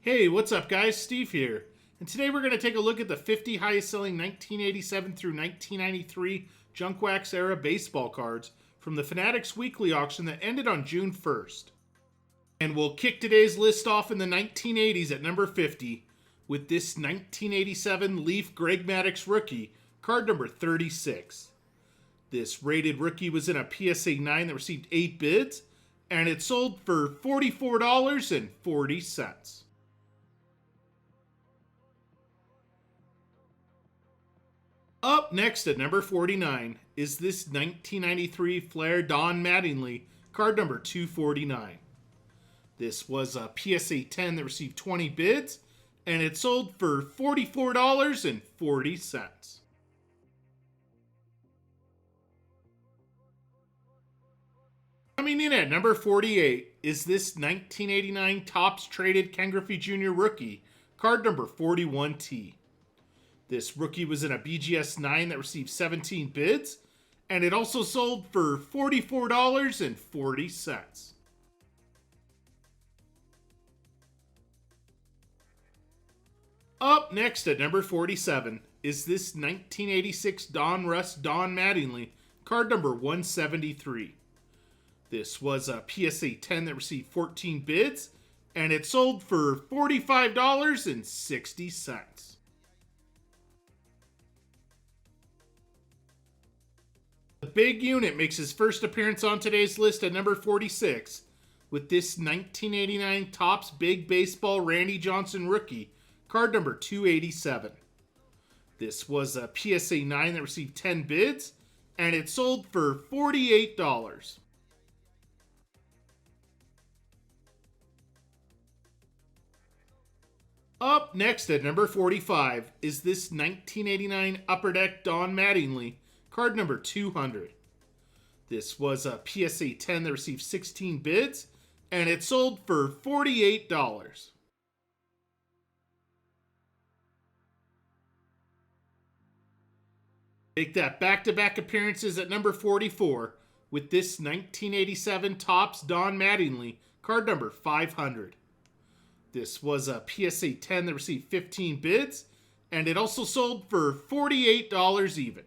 Hey, what's up guys? Steve here. And today we're going to take a look at the 50 highest selling 1987 through 1993 junk wax era baseball cards from the Fanatics weekly auction that ended on June 1st. And we'll kick today's list off in the 1980s at number 50 with this 1987 Leaf Greg Maddux rookie, card number 36. This rated rookie was in a PSA 9 that received 8 bids, and it sold for $44.40. Up next at number 49 is this 1993 Flair Don Mattingly, card number 249. This was a PSA 10 that received 20 bids, and it sold for $44.40. Coming in at number 48 is this 1989 Topps Traded Ken Griffey Jr. rookie, card number 41T. This rookie was in a BGS 9 that received 17 bids, and it also sold for $44.40. Up next at number 47 is this 1986 Don Russ Don Mattingly, card number 173. This was a PSA 10 that received 14 bids, and it sold for $45.60. The big unit makes his first appearance on today's list at number 46 with this 1989 Topps Big Baseball Randy Johnson rookie, card number 287. This was a PSA 9 that received 10 bids, and it sold for $48. Up next at number 45 is this 1989 Upper Deck Don Mattingly, card number 200. This was a PSA 10 that received 16 bids, and it sold for $48. Make that back-to-back appearances at number 44 with this 1987 Topps Don Mattingly, card number 500. This was a PSA 10 that received 15 bids, and it also sold for $48 even.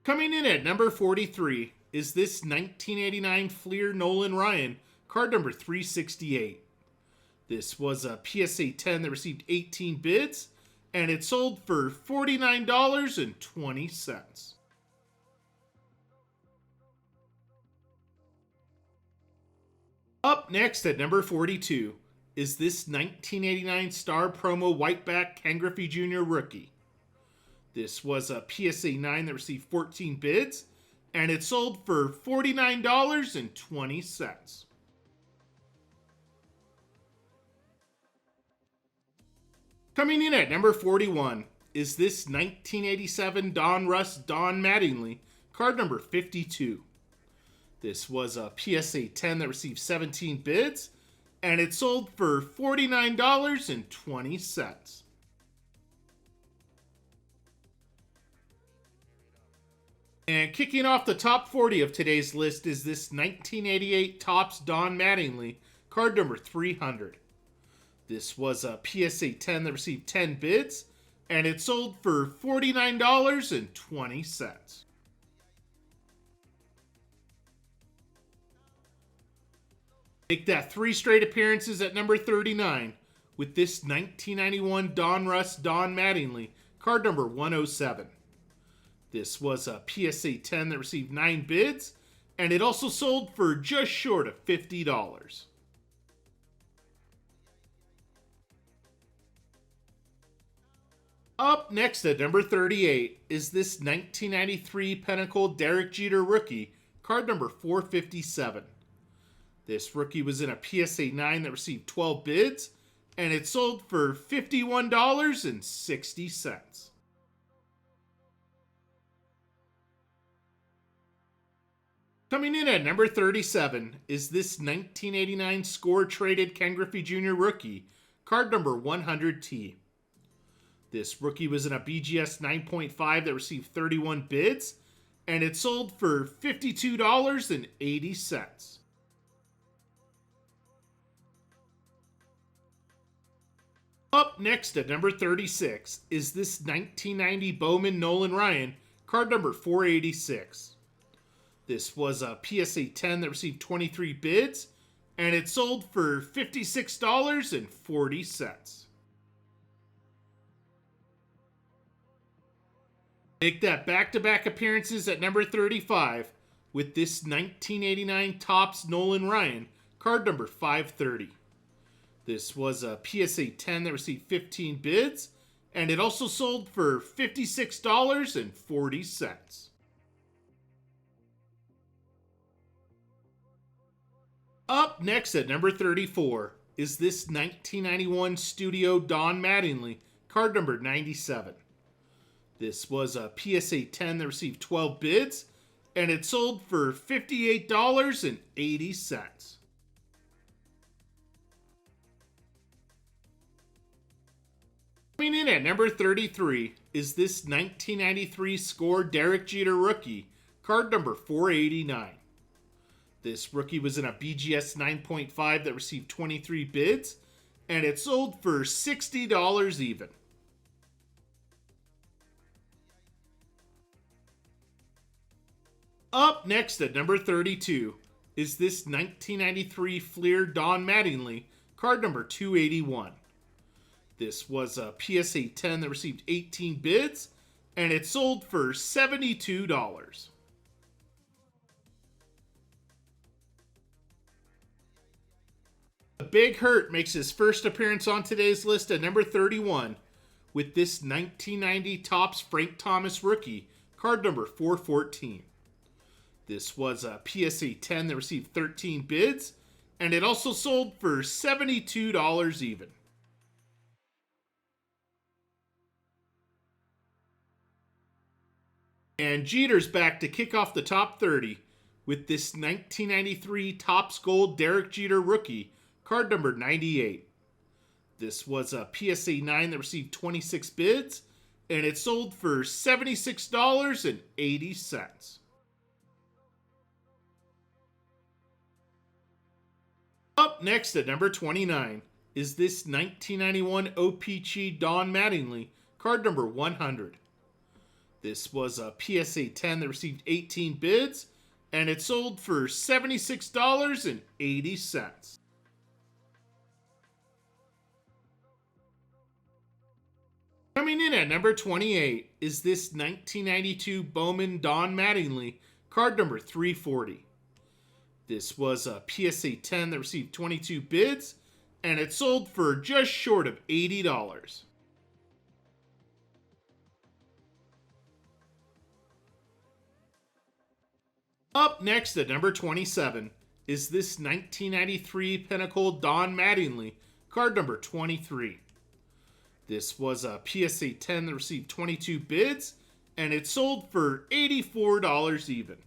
Coming in at number 43 is this 1989 Fleer Nolan Ryan, card number 368. This was a PSA 10 that received 18 bids, and it sold for $49.20. Up next at number 42 is this 1989 Star Promo Whiteback Ken Griffey Jr. rookie. This was a PSA 9 that received 14 bids, and it sold for $49.20. Coming in at number 41 is this 1987 Don Russ Don Mattingly, card number 52. This was a PSA 10 that received 17 bids, and it sold for $49.20. And kicking off the top 40 of today's list is this 1988 Topps Don Mattingly, card number 300. This was a PSA 10 that received 10 bids, and it sold for $49.20. Make that 3 straight appearances at number 39 with this 1991 Don Russ Don Mattingly, card number 107. This was a PSA 10 that received 9 bids, and it also sold for just short of $50. Up next at number 38 is this 1993 Pinnacle Derek Jeter rookie, card number 457. This rookie was in a PSA 9 that received 12 bids, and it sold for $51.60. Coming in at number 37 is this 1989 Score Traded Ken Griffey Jr. rookie, card number 100T. This rookie was in a BGS 9.5 that received 31 bids, and it sold for $52.80. Up next at number 36 is this 1990 Bowman Nolan Ryan, card number 486. This was a PSA 10 that received 23 bids, and it sold for $56.40. Make that back-to-back appearances at number 35 with this 1989 Topps Nolan Ryan, card number 530. This was a PSA 10 that received 15 bids, and it also sold for $56.40. Up next at number 34 is this 1991 Studio Don Mattingly, card number 97. This was a PSA 10 that received 12 bids, and it sold for $58.80. Coming in at number 33 is this 1993 Score Derek Jeter rookie, card number 489. This rookie was in a BGS 9.5 that received 23 bids, and it sold for $60 even. Up next at number 32 is this 1993 Fleer Don Mattingly, card number 281. This was a PSA 10 that received 18 bids, and it sold for $72. The Big Hurt makes his first appearance on today's list at number 31 with this 1990 Topps Frank Thomas rookie, card number 414. This was a PSA 10 that received 13 bids, and it also sold for $72 even. And Jeter's back to kick off the top 30 with this 1993 Topps Gold Derek Jeter rookie, card number 98. This was a PSA 9 that received 26 bids, and it sold for $76.80. Up next at number 29 is this 1991 OPC Don Mattingly, card number 100. This was a PSA 10 that received 18 bids, and it sold for $76.80. Coming in at number 28 is this 1992 Bowman Don Mattingly, card number 340. This was a PSA 10 that received 22 bids, and it sold for just short of $80. Up next at number 27 is this 1993 Pinnacle Don Mattingly, card number 23. This was a PSA 10 that received 22 bids, and it sold for $84 even.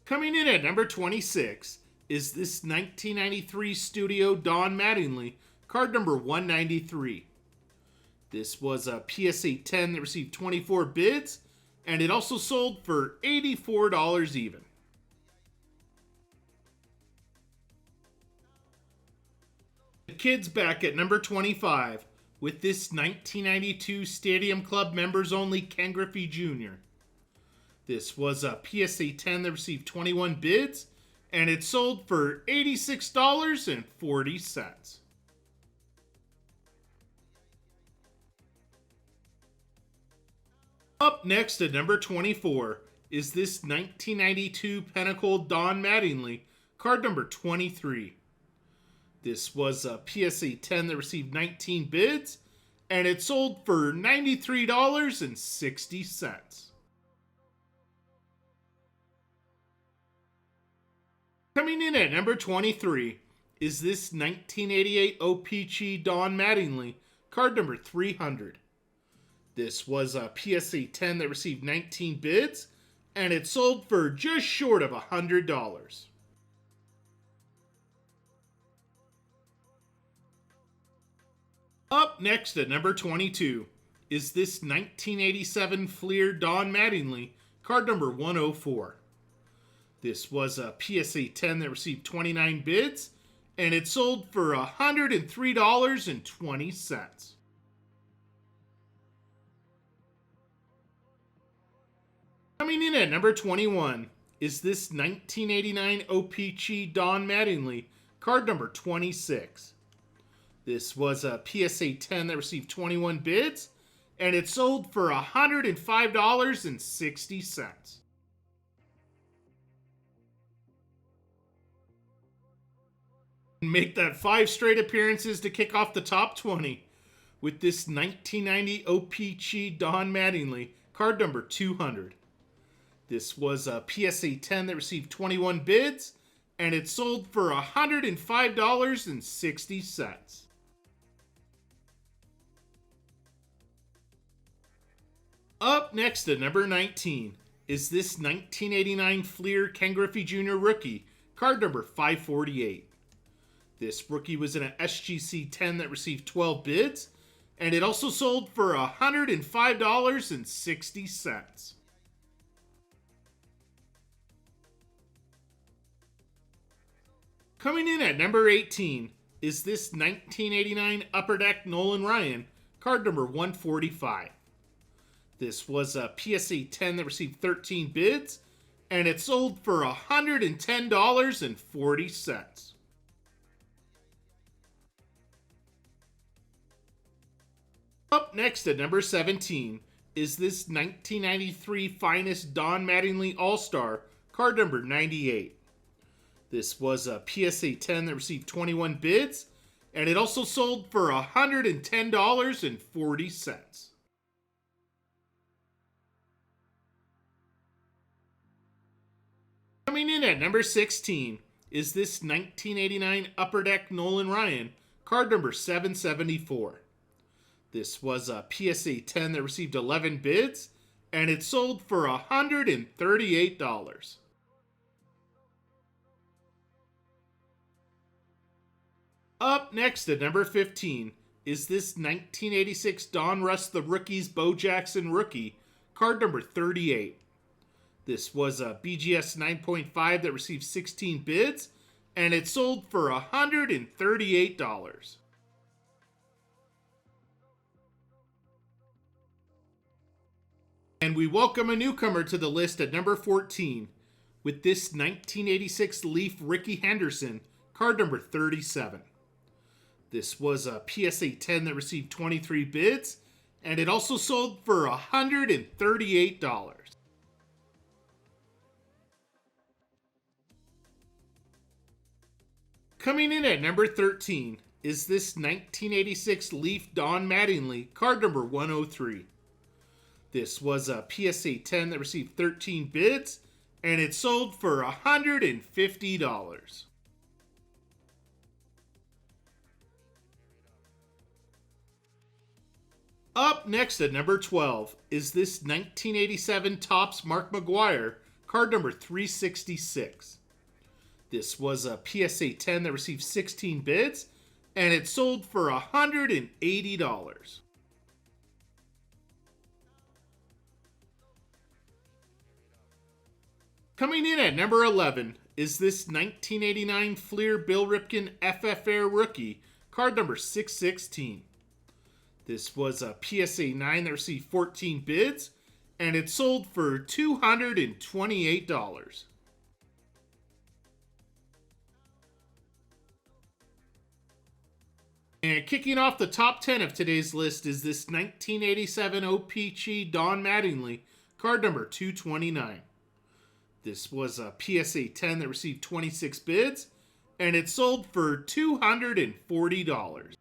Coming in at number 26 is this 1993 Studio Don Mattingly, card number 193. This was a PSA 10 that received 24 bids, and it also sold for $84 even. The kid's back at number 25 with this 1992 Stadium Club Members Only Ken Griffey Jr. This was a PSA 10 that received 21 bids, and it sold for $86.40. Up next at number 24 is this 1992 Pinnacle Don Mattingly, card number 23. This was a PSA 10 that received 19 bids, and it sold for $93.60. Coming in at number 23 is this 1988 OPC Don Mattingly, card number 300. This was a PSA 10 that received 19 bids, and it sold for just short of $100. Up next at number 22 is this 1987 Fleer Don Mattingly, card number 104. This was a PSA 10 that received 29 bids, and it sold for $103.20. Coming in at number 21 is this 1989 OPC Don Mattingly, card number 26. This was a PSA 10 that received 21 bids, and it sold for $105.60. Make that 5 straight appearances to kick off the top 20 with this 1990 OPC Don Mattingly, card number 200. This was a PSA 10 that received 21 bids, and it sold for $105.60. Up next at number 19 is this 1989 Fleer Ken Griffey Jr. rookie, card number 548. This rookie was in an SGC 10 that received 12 bids, and it also sold for $105.60. Coming in at number 18 is this 1989 Upper Deck Nolan Ryan, card number 145. This was a PSA 10 that received 13 bids, and it sold for $110.40. Up next at number 17 is this 1993 Finest Don Mattingly All-Star, card number 98. This was a PSA 10 that received 21 bids, and it also sold for $110.40. Coming in at number 16 is this 1989 Upper Deck Nolan Ryan, card number 774. This was a PSA 10 that received 11 bids, and it sold for $138. Up next at number 15 is this 1986 Don Russ the Rookies Bo Jackson rookie, card number 38. This was a BGS 9.5 that received 16 bids, and it sold for $138. And we welcome a newcomer to the list at number 14 with this 1986 Leaf Rickey Henderson, card number 37. This was a PSA 10 that received 23 bids, and it also sold for $138. Coming in at number 13 is this 1986 Leaf Don Mattingly, card number 103. This was a PSA 10 that received 13 bids, and it sold for $150. Up next at number 12 is this 1987 Topps Mark McGwire, card number 366. This was a PSA 10 that received 16 bids, and it sold for $180. Coming in at number 11 is this 1989 Fleer Bill Ripken FF Air rookie, card number 616. This was a PSA 9 that received 14 bids, and it sold for $228. And kicking off the top 10 of today's list is this 1987 OPC Don Mattingly, card number 229. This was a PSA 10 that received 26 bids, and it sold for $240.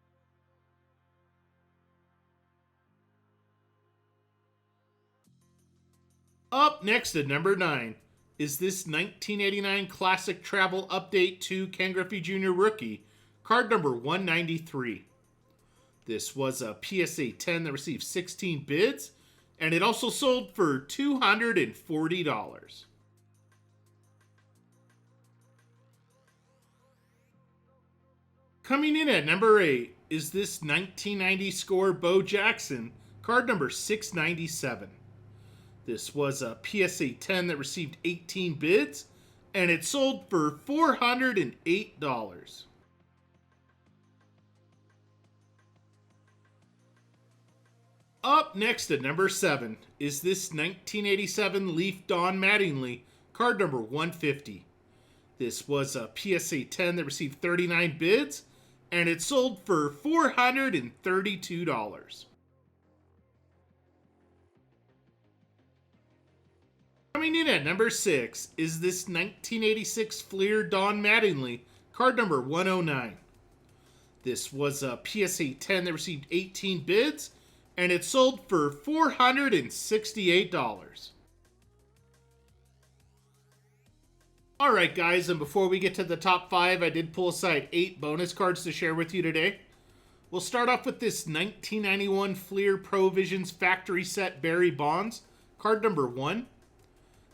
Up next at number 9 is this 1989 Classic Travel Update 2 Ken Griffey Jr. rookie, card number 193. This was a PSA 10 that received 16 bids, and it also sold for $240. Coming in at number 8 is this 1990 score Bo Jackson, card number 697. This was a PSA 10 that received 18 bids, and it sold for $408. Up next at number 7 is this 1987 Leaf Don Mattingly, card number 150. This was a PSA 10 that received 39 bids, and it sold for $432. Coming in at number 6 is this 1986 Fleer Don Mattingly, card number 109. This was a PSA 10 that received 18 bids, and it sold for $468. Alright guys, and before we get to the top 5, I did pull aside 8 bonus cards to share with you today. We'll start off with this 1991 Fleer Pro Visions Factory Set Barry Bonds, card number 1.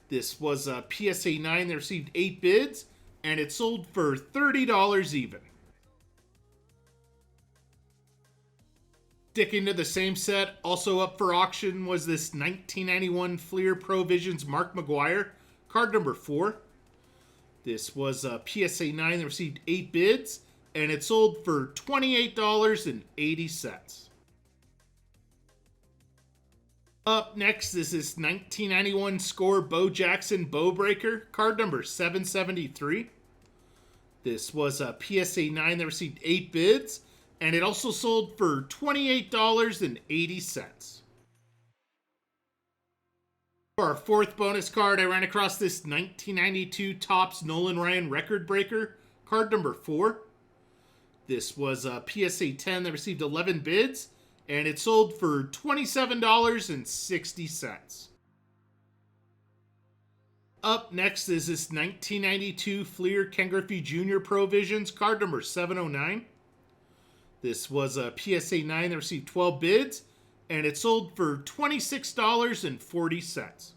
This was a PSA 9 that received 8 bids, and it sold for $30 even. Sticking to the same set, also up for auction was this 1991 Fleer Pro Visions Mark McGuire, card number 4. This was a PSA 9 that received 8 bids, and it sold for $28.80. Up next is this 1991 Score Bo Jackson Bow Breaker, card number 773. This was a PSA 9 that received 8 bids, and it also sold for $28.80. For our 4th bonus card, I ran across this 1992 Topps Nolan Ryan Record Breaker, card number 4. This was a PSA 10 that received 11 bids, and it sold for $27.60. Up next is this 1992 Fleer Ken Griffey Jr. Pro Visions, card number 709. This was a PSA 9 that received 12 bids, and it sold for $26.40.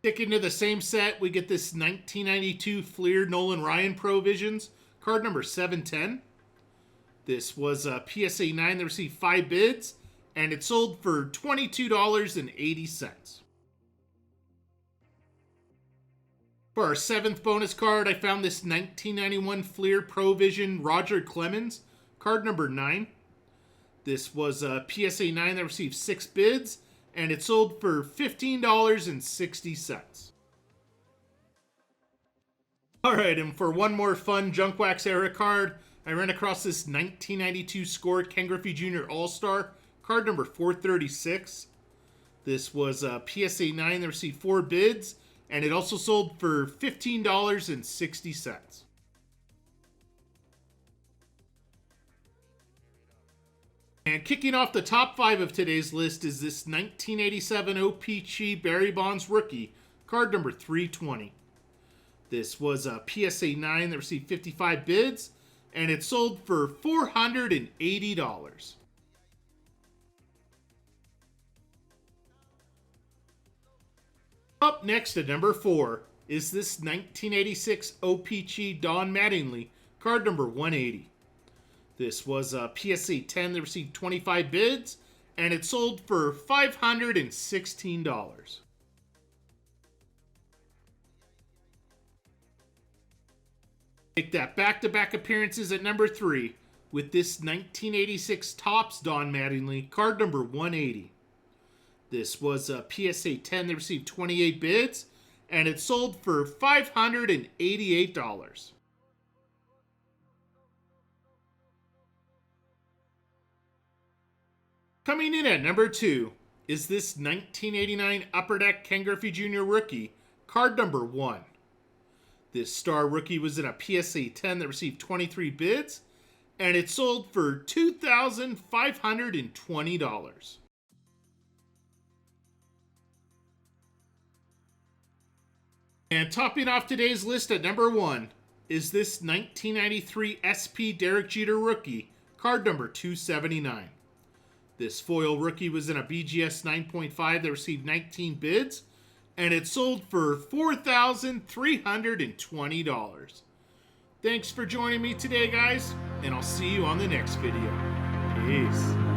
Sticking to the same set, we get this 1992 Fleer Nolan Ryan Pro Visions, card number 710. This was a PSA 9 that received 5 bids, and it sold for $22.80. For our 7th bonus card, I found this 1991 Fleer Pro Vision Roger Clemens, card number 9. This was a PSA 9 that received 6 bids, and it sold for $15.60. Alright, and for one more fun Junk Wax era card, I ran across this 1992 Score Ken Griffey Jr. All-Star, card number 436. This was a PSA 9 that received 4 bids, and it also sold for $15.60. And kicking off the top 5 of today's list is this 1987 O-Pee-Chee Barry Bonds rookie, card number 320. This was a PSA 9 that received 55 bids, and it sold for $480. Up next at number 4 is this 1986 O-Pee-Chee Don Mattingly, card number 180. This was a PSA 10 that received 25 bids, and it sold for $516. Make that back-to-back appearances at number 3 with this 1986 Topps Don Mattingly, card number 180. This was a PSA 10 that received 28 bids, and it sold for $588. Coming in at number 2 is this 1989 Upper Deck Ken Griffey Jr. rookie, card number 1. This star rookie was in a PSA 10 that received 23 bids, and it sold for $2,520. And topping off today's list at number 1 is this 1993 SP Derek Jeter rookie, card number 279. This foil rookie was in a BGS 9.5 that received 19 bids, and it sold for $4,320. Thanks for joining me today, guys, and I'll see you on the next video. Peace.